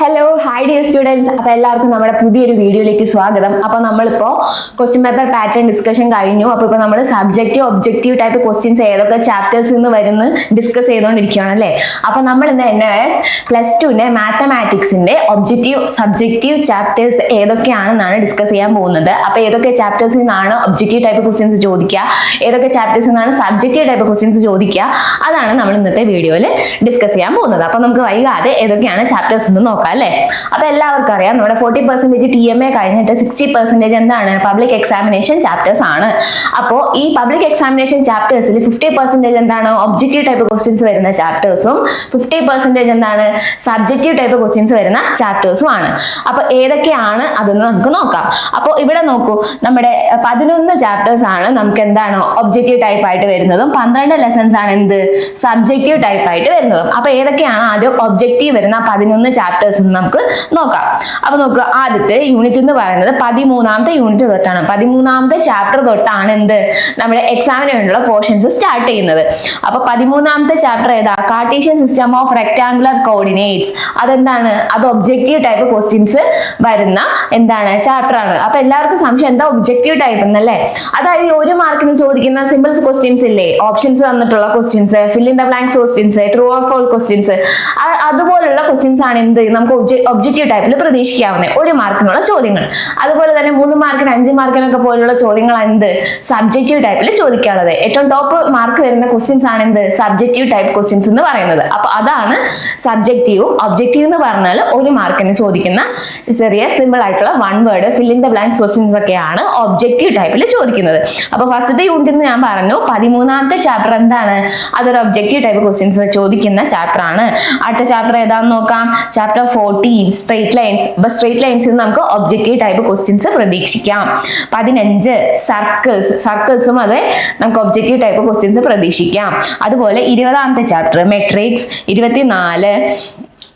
Hello hi dear students. അപ്പോൾ എല്ലാവർക്കും നമ്മുടെ പുതിയൊരു വീഡിയോയിലേക്ക് സ്വാഗതം. അപ്പോൾ നമ്മളിപ്പോൾ ക്വസ്റ്റ്യൻ പേപ്പർ പാറ്റേൺ ഡിസ്കഷൻ കഴിഞ്ഞു. അപ്പോൾ ഇപ്പോൾ നമ്മൾ സബ്ജക്റ്റീവ് ഒബ്ജക്റ്റീവ് ടൈപ്പ് ക്വസ്റ്റ്യൻസ് ഏതൊക്കെ ചാപ്റ്റേഴ്സ് നിന്ന് വരുന്ന ഡിസ്കസ് ചെയ്തുകൊണ്ടിരിക്കുകയാണ് അല്ലേ. അപ്പോൾ നമ്മൾ ഇന്ന് NIS +2 മാത്തമാറ്റിക്സിന്റെ ഒബ്ജക്റ്റീവ് സബ്ജക്റ്റീവ് ചാപ്റ്റേഴ്സ് ഏതൊക്കെയാണെന്നാണ് ഡിസ്കസ് ചെയ്യാൻ പോകുന്നത്. അപ്പോൾ ഏതൊക്കെ ചാപ്റ്റേഴ്സിൽ നിന്നാണ് ഒബ്ജക്റ്റീവ് ടൈപ്പ് ക്വസ്റ്റ്യൻസ് ചോദിക്കുക, ഏതൊക്കെ ചാപ്റ്റേഴ്സിൽ നിന്നാണ് സബ്ജക്റ്റീവ് ടൈപ്പ് ക്വസ്റ്റ്യൻസ് ചോദിക്കുക, അതാണ് നമ്മൾ ഇന്നത്തെ വീഡിയോയിൽ ഡിസ്കസ് ചെയ്യാൻ പോകുന്നത്. അപ്പോൾ നമുക്ക് വൈകാതെ ഏതൊക്കെയാണ് ചാപ്റ്റേഴ്സ് എന്ന് നോക്കാം അല്ലേ. അപ്പൊ എല്ലാവർക്കും അറിയാം നമ്മുടെ 40% TMA കഴിഞ്ഞിട്ട് 60% എന്താണ് പബ്ലിക് എക്സാമിനേഷൻ ചാപ്റ്റേഴ്സ് ആണ്. അപ്പോൾ ഈ പബ്ലിക് എക്സാമിനേഷൻ ചാപ്റ്റേഴ്സിൽ 50% എന്താണ് ഒബ്ജക്റ്റീവ് ടൈപ്പ് ക്വസ്റ്റ്യൻസ് വരുന്ന ചാപ്റ്റേഴ്സും 50% എന്താണ് സബ്ജക്റ്റീവ് ടൈപ്പ് ക്വസ്റ്റ്യൻസ് വരുന്ന ചാപ്റ്റേഴ്സും ആണ്. അപ്പൊ ഏതൊക്കെയാണ് അതെന്ന് നമുക്ക് നോക്കാം. അപ്പോൾ ഇവിടെ നോക്കൂ, നമ്മുടെ 11 ചാപ്റ്റേഴ്സ് ആണ് നമുക്ക് എന്താണ് ഒബ്ജക്റ്റീവ് ടൈപ്പ് ആയിട്ട് വരുന്നതും 12 ലെസൺസ് ആണ് എന്ത് സബ്ജക്റ്റീവ് ടൈപ്പ് ആയിട്ട് വരുന്നതും. അപ്പൊ ഏതൊക്കെയാണ് ആദ്യം ഒബ്ജക്റ്റീവ് വരുന്ന 11 ചാപ്റ്റേഴ്സ് നമുക്ക് നോക്കാം. അപ്പൊ നോക്കുക, ആദ്യത്തെ യൂണിറ്റ് എന്ന് പറയുന്നത് 13ാമത്തെ യൂണിറ്റ് തൊട്ടാണ്. 13ാമത്തെ ചാപ്റ്റർ തൊട്ടാണ് എന്ത് നമ്മുടെ എക്സാമിന് വേണ്ടിയുള്ള പോർഷൻസ് സ്റ്റാർട്ട് ചെയ്യുന്നത്. അപ്പൊ 13ാമത്തെ ചാപ്റ്റർ ഏതാ? Cartesian system of rectangular coordinates. അതെന്താണ്? അത് ഒബ്ജക്റ്റീവ് ടൈപ്പ് ക്വസ്റ്റ്യൻസ് വരുന്ന എന്താണ് ചാപ്റ്റർ ആണ്. അപ്പൊ എല്ലാവർക്കും സംശയം എന്താ ഒബ്ജക്റ്റീവ് ടൈപ്പ് എന്നല്ലേ. അതായത് 1 മാർക്കിന് ചോദിക്കുന്ന സിമ്പിൾസ് ക്വസ്റ്റ്യൻസ് ഇല്ലേ, ഓപ്ഷൻസ് തന്നിട്ടുള്ള questions, fill in the blanks questions, true or false questions, അതുപോലുള്ള ക്വസ്റ്റ്യൻസ് ആണ് എന്ത് നമുക്ക് ഒബ്ജക്റ്റീവ് ടൈപ്പിൽ പ്രതീക്ഷിക്കാവുന്ന 1 മാർക്കിനുള്ള ചോദ്യങ്ങൾ. അതുപോലെ തന്നെ 3 മാർക്കിന് 5 മാർക്കിനൊക്കെ പോലുള്ള ചോദ്യങ്ങൾ എന്ത് സബ്ജക്റ്റീവ് ടൈപ്പിൽ ചോദിക്കാനുള്ളത്. ഏറ്റവും ടോപ്പ് മാർക്ക് വരുന്ന ക്വസ്റ്റ്യൻസ് ആണ് എന്ത് സബ്ജക്റ്റീവ് ടൈപ്പ് ക്വസ്റ്റ്യൻസ് എന്ന് പറയുന്നത്. അപ്പൊ അതാണ് സബ്ജക്റ്റീവും. ഒബ്ജക്റ്റീവ് എന്ന് പറഞ്ഞാൽ 1 മാർക്കിന് ചോദിക്കുന്ന ചെറിയ സിമ്പിൾ ആയിട്ടുള്ള 1 word fill in the blanks questions ഒക്കെയാണ് ഒബ്ജക്റ്റീവ് ടൈപ്പിൽ ചോദിക്കുന്നത്. അപ്പൊ ഫസ്റ്റത്തെ യൂണിറ്റ് ഞാൻ പറഞ്ഞു 13ാമത്തെ ചാപ്റ്റർ എന്താണ് അതൊരു ഒബ്ജക്റ്റീവ് ടൈപ്പ് ക്വസ്റ്റ്യൻസ് ചോദിക്കുന്ന ചാപ്റ്റർ ആണ്. അടുത്ത ചാപ്റ്റർ ഏതാണെന്ന് നോക്കാം. Chapter 14 straight lines. അപ്പൊ സ്ട്രേറ്റ് ലൈൻസിൽ നമുക്ക് ഒബ്ജക്റ്റീവ് ടൈപ്പ് ക്വസ്റ്റ്യൻസ് പ്രതീക്ഷിക്കാം. 15 സർക്കിൾസും അതെ നമുക്ക് ഒബ്ജക്റ്റീവ് ടൈപ്പ് ക്വസ്റ്റ്യൻസ് പ്രതീക്ഷിക്കാം. അതുപോലെ 20ാമത്തെ chapter matrix, 24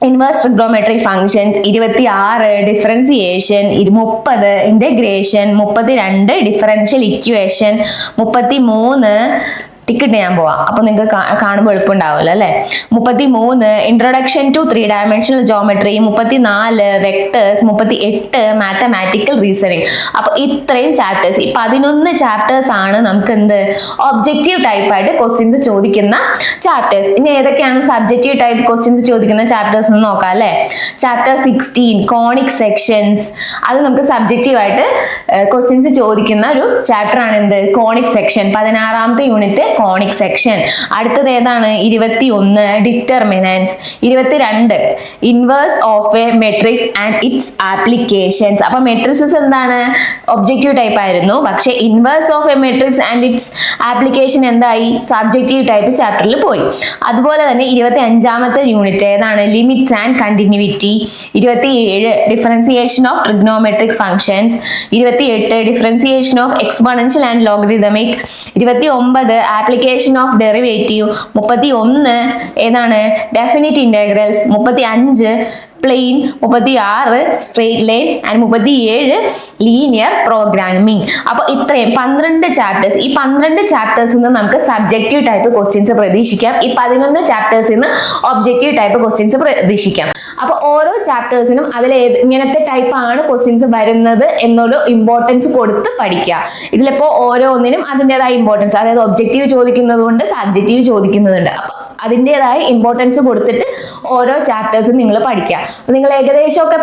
inverse trigonometric functions, 26 differentiation, 30 integration, 32 differential equation, 33 ticket ഞാൻ പോവാം. അപ്പൊ നിങ്ങൾക്ക് കാണുമ്പോൾ എളുപ്പമുണ്ടാവുമല്ലോ അല്ലെ. 33 introduction to 3 dimensional geometry, 34 vectors, 38 mathematical reasoning. അപ്പൊ ഇത്രയും ചാപ്റ്റേഴ്സ്, ഈ 11 ചാപ്റ്റേഴ്സ് ആണ് നമുക്ക് എന്ത് ഒബ്ജക്റ്റീവ് ടൈപ്പ് ആയിട്ട് ക്വസ്റ്റ്യൻസ് ചോദിക്കുന്ന ചാപ്റ്റേഴ്സ്. ഇനി ഏതൊക്കെയാണ് സബ്ജക്റ്റീവ് ടൈപ്പ് ക്വസ്റ്റ്യൻസ് ചോദിക്കുന്ന ചാപ്റ്റേഴ്സ് എന്ന് നോക്കാം അല്ലെ. Chapter 16 conic sections. അത് നമുക്ക് സബ്ജക്റ്റീവ് ആയിട്ട് ക്വസ്റ്റ്യൻസ് ചോദിക്കുന്ന ഒരു ചാപ്റ്റർ ആണ് എന്ത് കോണിക് സെക്ഷൻ. 16ാമത്തെ യൂണിറ്റ് കോണിക് സെക്ഷൻ. അടുത്തത് ഏതാണ്? 21 determinants. 22 inverse of a matrix and its applications. അപ്പൊ മെട്രിക്സ് എന്താണ് ഒബ്ജക്റ്റീവ് ടൈപ്പ് ആയിരുന്നു, പക്ഷെ inverse of a matrix and its application എന്തായി സബ്ജക്റ്റീവ് ടൈപ്പ് ചാപ്റ്ററിൽ പോയി. അതുപോലെ തന്നെ 25ാമത്തെ യൂണിറ്റ് ഏതാണ്? Limits and continuity. 27 differentiation of trigonometric functions. 28 differentiation of exponential and logarithmic. 29 application of derivative. 31 ഏതാണ്? Definite integrals. 35 plain. 36 straight line and 37 linear programming. അപ്പൊ ഇത്രയും 12 ചാപ്റ്റേഴ്സ്. ഈ 12 ചാപ്റ്റേഴ്സിൽ നിന്ന് നമുക്ക് സബ്ജക്റ്റീവ് ടൈപ്പ് ക്വസ്റ്റ്യൻസ് പ്രതീക്ഷിക്കാം. ഈ 11 ചാപ്റ്റേഴ്സിൽ നിന്ന് ഒബ്ജക്റ്റീവ് ടൈപ്പ് ക്വസ്റ്റ്യൻസ് പ്രതീക്ഷിക്കാം. അപ്പൊ ഓരോ ചാപ്റ്റേഴ്സിനും അതിൽ ഇങ്ങനത്തെ ടൈപ്പ് ആണ് ക്വസ്റ്റ്യൻസ് വരുന്നത് എന്നൊരു ഇമ്പോർട്ടൻസ് കൊടുത്ത് പഠിക്കുക. ഇതിലിപ്പോ ഓരോന്നിനും അതിൻ്റെതായ ഇമ്പോർട്ടൻസ്, അതായത് ഒബ്ജക്റ്റീവ് ചോദിക്കുന്നതുകൊണ്ട് സബ്ജക്റ്റീവ് ചോദിക്കുന്നതുണ്ട്. അപ്പൊ അതിൻ്റെതായ ഇമ്പോർട്ടൻസ് കൊടുത്തിട്ട് ഓരോ ചാപ്റ്റേഴ്സും നിങ്ങൾ പഠിക്കുക. നിങ്ങൾ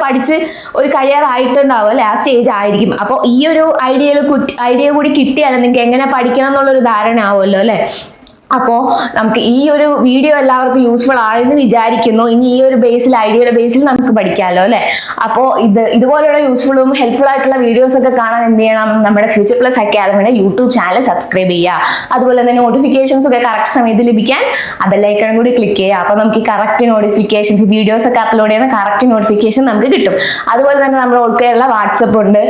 പഠിച്ച് ഒരു കഴിയാറായിട്ടുണ്ടാവും അല്ലെ, ആ സ്റ്റേജ് ആയിരിക്കും. അപ്പോൾ ഈ ഒരു ഐഡിയ കൂടി കിട്ടിയാലും നിങ്ങൾക്ക് എങ്ങനെ പഠിക്കണം എന്നുള്ളൊരു ധാരണ ആവുമല്ലോ അല്ലെ. അപ്പോൾ നമുക്ക് ഈ ഒരു വീഡിയോ എല്ലാവർക്കും യൂസ്ഫുൾ ആണെന്ന് വിചാരിക്കുന്നു. ഇനി ഈ ഒരു ഐഡിയയുടെ ബേസിൽ നമുക്ക് പഠിക്കാമല്ലോ അല്ലെ. അപ്പോൾ ഇതുപോലെയുള്ള യൂസ്ഫുള്ളും ഹെൽപ്ഫുൾ ആയിട്ടുള്ള വീഡിയോസ് ഒക്കെ കാണാൻ എന്ത് ചെയ്യണം? നമ്മുടെ ഫ്യൂച്ചർ പ്ലസ് അക്കാദമിയുടെ യൂട്യൂബ് ചാനൽ സബ്സ്ക്രൈബ് ചെയ്യുക. അതുപോലെ തന്നെ നോട്ടിഫിക്കേഷൻസ് ഒക്കെ കറക്റ്റ് സമയത്ത് ലഭിക്കാൻ ആ ബെല്ലൈക്കൺ കൂടി ക്ലിക്ക് ചെയ്യുക. അപ്പോൾ നമുക്ക് ഈ കറക്റ്റ് നോട്ടിഫിക്കേഷൻസ്, വീഡിയോസ് ഒക്കെ അപ്ലോഡ് ചെയ്യുന്ന കറക്റ്റ് നോട്ടിഫിക്കേഷൻ നമുക്ക് കിട്ടും. അതുപോലെ തന്നെ നമ്മുടെ ഓൾ കേരള വാട്സപ്പ് ഉണ്ട്,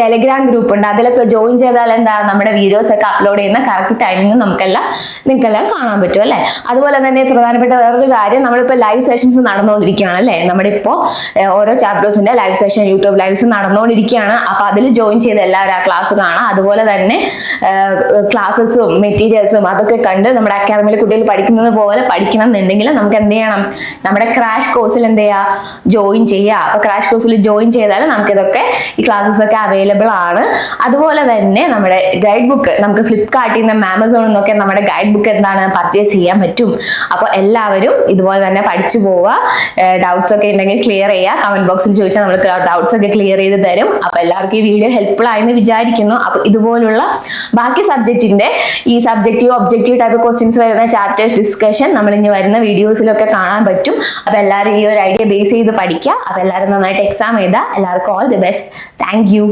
ടെലിഗ്രാം ഗ്രൂപ്പ് ഉണ്ട്. അതിലൊക്കെ ജോയിൻ ചെയ്താൽ എന്താ നമ്മുടെ വീഡിയോസ് ഒക്കെ അപ്ലോഡ് ചെയ്യുന്ന കറക്റ്റ് ടൈമിങ് നമുക്കെല്ലാം നിങ്ങൾക്ക് നമുക്കെല്ലാം കാണാൻ പറ്റും അല്ലെ. അതുപോലെ തന്നെ പ്രധാനപ്പെട്ട വേറൊരു കാര്യം, നമ്മളിപ്പോൾ ലൈവ് സെഷൻസ് നടന്നുകൊണ്ടിരിക്കുകയാണ് അല്ലെ. നമ്മുടെ ഇപ്പോൾ ഓരോ ചാപ്റ്റേഴ്സിന്റെ ലൈവ് സെഷൻ യൂട്യൂബ് ലൈവ്സ് നടന്നുകൊണ്ടിരിക്കുകയാണ്. അപ്പൊ അതിൽ ജോയിൻ ചെയ്ത് എല്ലാവരും ആ ക്ലാസ് കാണാം. അതുപോലെ തന്നെ ക്ലാസ്സസും മെറ്റീരിയൽസും അതൊക്കെ കണ്ട് നമ്മുടെ അക്കാദമിയിൽ കുട്ടികൾ പഠിക്കുന്നത് പോലെ പഠിക്കണം എന്നുണ്ടെങ്കിൽ നമുക്ക് എന്ത് ചെയ്യണം, നമ്മുടെ ക്രാഷ് കോഴ്സിൽ എന്ത് ചെയ്യുക, ജോയിൻ ചെയ്യുക. അപ്പൊ ക്രാഷ് കോഴ്സിൽ ജോയിൻ ചെയ്താൽ നമുക്ക് ഇതൊക്കെ ഈ ക്ലാസ്സസ് ഒക്കെ അവൈലബിൾ ആണ്. അതുപോലെ തന്നെ നമ്മുടെ ഗൈഡ് ബുക്ക് നമുക്ക് ഫ്ലിപ്കാർട്ടിൽ നിന്നും ആമസോണിൽ നിന്നൊക്കെ നമ്മുടെ ഗൈഡ് ബുക്ക് എന്താണ് പർച്ചേസ് ചെയ്യാൻ പറ്റും. അപ്പൊ എല്ലാവരും ഇതുപോലെ തന്നെ പഠിച്ചു പോവുക. ഡൗട്ട്സ് ഒക്കെ ഉണ്ടെങ്കിൽ ക്ലിയർ ചെയ്യുക. കമന്റ് ബോക്സിൽ ചോദിച്ചാൽ നമ്മൾ ഡൗട്ട്സ് ഒക്കെ ക്ലിയർ ചെയ്ത് തരും. അപ്പൊ എല്ലാവർക്കും ഈ വീഡിയോ ഹെൽപ്ഫുൾ ആയെന്ന് വിചാരിക്കുന്നു. അപ്പൊ ഇതുപോലുള്ള ബാക്കി സബ്ജക്റ്റിന്റെ ഈ സബ്ജക്റ്റീവ് ഒബ്ജക്റ്റീവ് ടൈപ്പ് ക്വസ്റ്റ്യൻസ് വരുന്ന ചാപ്റ്റർ ഡിസ്കഷൻ നമ്മൾ ഇനി വരുന്ന വീഡിയോസിലൊക്കെ കാണാൻ പറ്റും. അപ്പൊ എല്ലാവരും ഈ ഒരു ഐഡിയ ബേസ് ചെയ്ത് പഠിക്കുക. അപ്പൊ എല്ലാവരും നന്നായിട്ട് എക്സാം എഴുതുക. എല്ലാവർക്കും all the best. Thank you.